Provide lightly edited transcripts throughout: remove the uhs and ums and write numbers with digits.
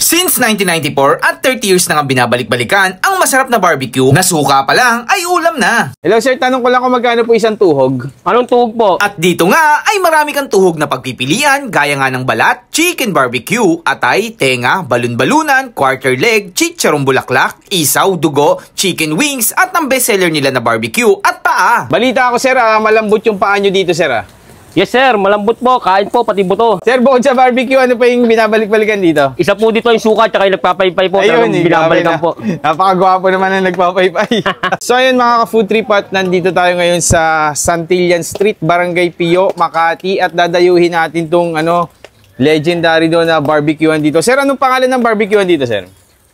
Since 1994 at 30 years na nga binabalik-balikan, ang masarap na barbecue na suka pa lang ay ulam na. Hello sir, tanong ko lang kung magkano po isang tuhog? Anong tuhog po? At dito nga ay marami kang tuhog na pagpipilian gaya nga ng balat, chicken barbecue, atay, tenga, balun-balunan, quarter leg, chicharong bulaklak, isaw, dugo, chicken wings at ang bestseller nila na barbecue at paa. Balita ako sir, malambot yung paa nyo dito sir Yes sir, malambot po, kain po, pati buto. Sir, bukod sa barbecue, ano pa yung binabalik-balikan dito? Isa po dito yung suka, tsaka yung nagpapaypay po. Ayun, binabalikan po. Napakagwapo naman ang nagpapaypay. So ayun mga ka-food trip at nandito tayo ngayon sa Santillan Street, Barangay Pio, Makati at dadayuhin natin tong legendary doon na barbecuean dito. Sir, anong pangalan ng barbecuean dito sir?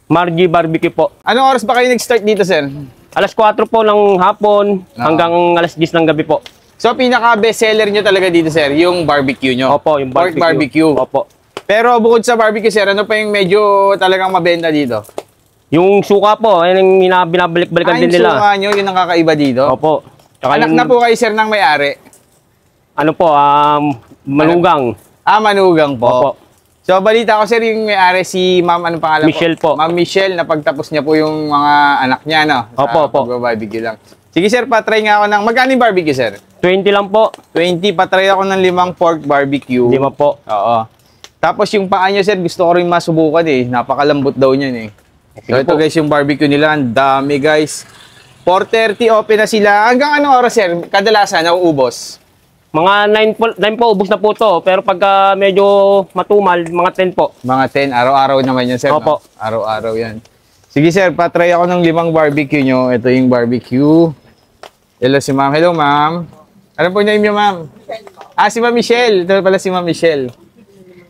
Margie Barbecue po. Anong oras ba kayo nag-start dito sir? Alas 4 po ng hapon hanggang alas 10 ng gabi po. So, pinaka-best seller nyo talaga dito, sir, yung barbecue nyo? Opo, yung barbecue. Pork barbecue. Opo. Pero bukod sa barbecue, sir, ano pa yung medyo talagang mabenta dito? Yung suka po, ayun yung binabalik-balikan din nila. Yung suka nyo, yun ang kakaiba dito? Opo. Tsaka anak na po kayo, sir, ng may-ari? Ano po, manugang. Manugang po. Opo. So, balita ko, sir, yung may-ari si ma'am, anong pangalan Michelle po. Ma'am Michelle, napagtapos niya po yung mga anak niya, no? Opo, opo. Barbecue lang. Sige, sir, patry nga ako ng, magkano yung barbecue, sir? 20 lang po. 20, patry ako ng 5 pork barbecue. 5 po. Oo. Tapos yung paa nyo, sir, gusto ko rin masubukan eh. Napakalambot daw niyan eh. So ito guys, yung barbecue nila, ang dami guys. 4:30 open na sila. Hanggang anong oras, sir? Kadalasan, nauubos? Mga 9 po, ubos na po to. Pero pagka medyo matumal, mga 10 po. Mga 10, araw-araw naman yan, sir. Opo. No? Araw-araw yan. Sige, sir, patry ako ng 5 barbecue nyo. Ito yung barbecue. Hello si ma'am. Hello, ma'am. Ano po name nyo, ma'am? Si ma'am Michelle. Ito pala si ma'am Michelle.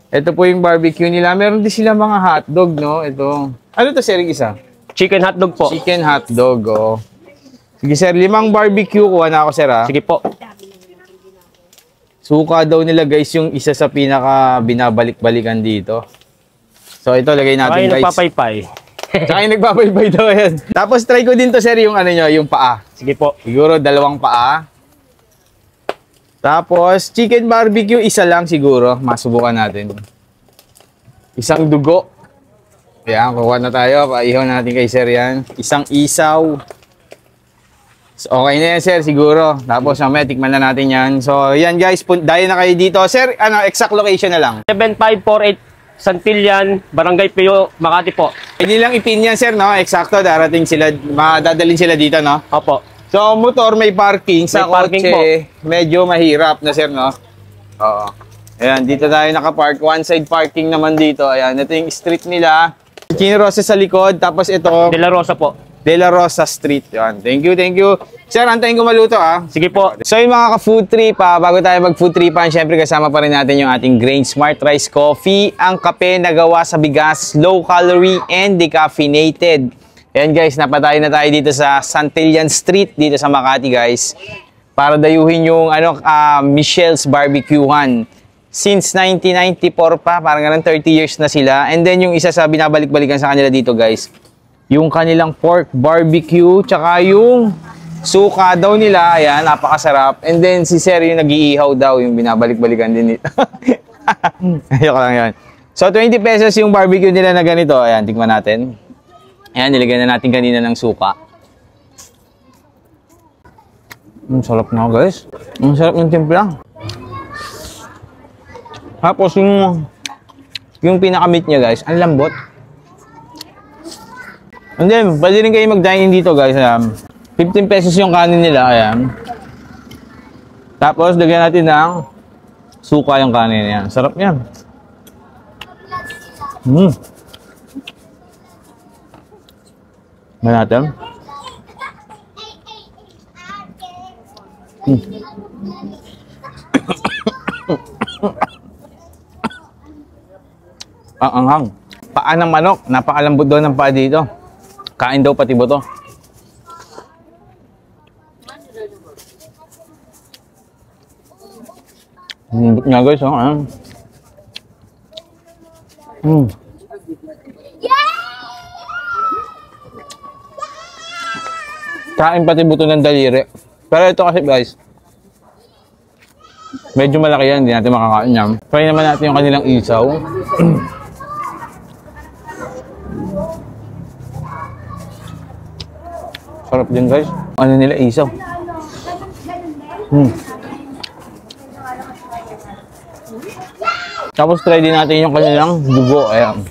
Ito po yung barbecue nila. Meron din sila mga hotdog, no? Ito. Ano to, sir, yung isa? Chicken hotdog po. Chicken hotdog, oh. Sige, sir, 5 barbecue. Kuha na ako, sir, ha? Sige po. Suka daw nila, guys, yung isa sa pinaka binabalik-balikan dito. So, ito, lagay natin, guys. Nagpapaypay. Tsaka yung nagbabaybay daw yan. Tapos try ko din to sir yung ano nyo, yung paa. Sige po. Siguro 2 paa. Tapos chicken barbecue, isa lang siguro. Masubukan natin. Isang dugo. Ayan, kuha na tayo. Paihaw natin kay sir yan. Isang isaw. So, okay na yan sir, siguro. Tapos mamaya tikman na natin yan. So yan guys, dahil na kayo dito. Sir, exact location na lang. 7548 Santillan, Barangay Pio, Makati po. Hindi lang ipin yan, sir, no? Eksakto, darating sila, madadalhin sila dito, no? Opo. So, motor may parking. Sa parking kotse, po. medyo mahirap na, sir, no? Oo. Ayan, dito tayo nakapark. One side parking naman dito. Ayan, ito yung street nila. Chino Rosa sa likod, tapos ito, De La Rosa po. De La Rosa Street. Ayan, thank you, thank you. Sir, antayin ko maluto, ha? Sige po. So yung mga ka-food trip, bago tayo mag-food tripan, syempre kasama pa rin natin yung ating Grain Smart Rice Coffee, ang kape na gawa sa bigas, low calorie and decaffeinated. Ayan guys, napatayo na tayo dito sa Santillan Street, dito sa Makati guys, para dayuhin yung Michelle's Barbecuean. Since 1994 pa, parang ganun 30 years na sila. And then yung isa sa binabalik-balikan sa kanila dito guys, yung kanilang pork barbecue, tsaka yung suka daw nila, ayan, napakasarap. And then si sir yung nag-iihaw daw, yung binabalik-balikan din nito. Ayoko lang yan. So 20 pesos yung barbecue nila na ganito. Ayan, tingnan natin. Ayan, nilagyan na natin kanina ng suka. Sarap na guys. Ang sarap ng timpla. Tapos yung pinaka-meat niya guys, ang lambot. And then, pwede rin kayo mag-dine in dito guys. 15 pesos yung kanin nila, ayan. Tapos, lagyan natin ng suka yung kanin niya. Sarap yan. Ba natin? Ang anghang. Paa ng manok. Napakalambot daw ng paa dito. Kain daw pati buto. Nga guys, oh. Kain pati buto ng daliri. Pero ito kasi guys, medyo malaki yan, hindi natin makakain yan. Try naman natin yung kanilang isaw. Sarap din guys. Ano nila, isaw. Tapos try din natin yung kanilang dugo. Ayan.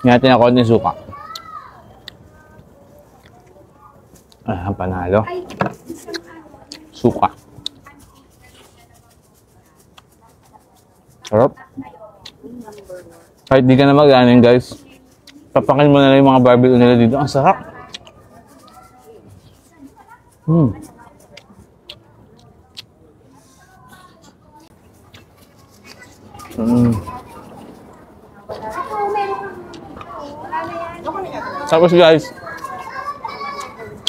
Natin na konting suka. Ayan, panalo. Suka. Sarap. Kahit di ka na mag-anin guys, papakin mo na lang yung mga barbecue nila dito. Ang sarap. Tapos guys,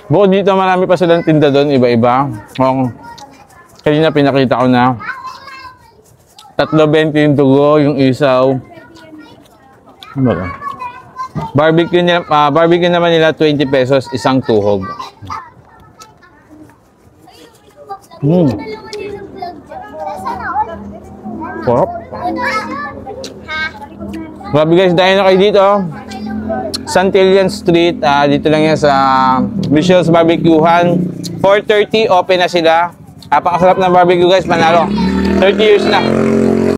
bukod dito marami pa silang tinda doon, iba-iba. Kanina pinakita ko na 3.20 yung dugo, yung isaw. Ano ba? Barbecue naman nila 20 pesos, isang tuhog. Sarap. Grabe guys, dahil na kayo dito. Santillan Street, dito lang yan sa Michelle's Barbecuehan. 4:30, open na sila. Napakasarap ng barbecue guys, manalo. 30 years na.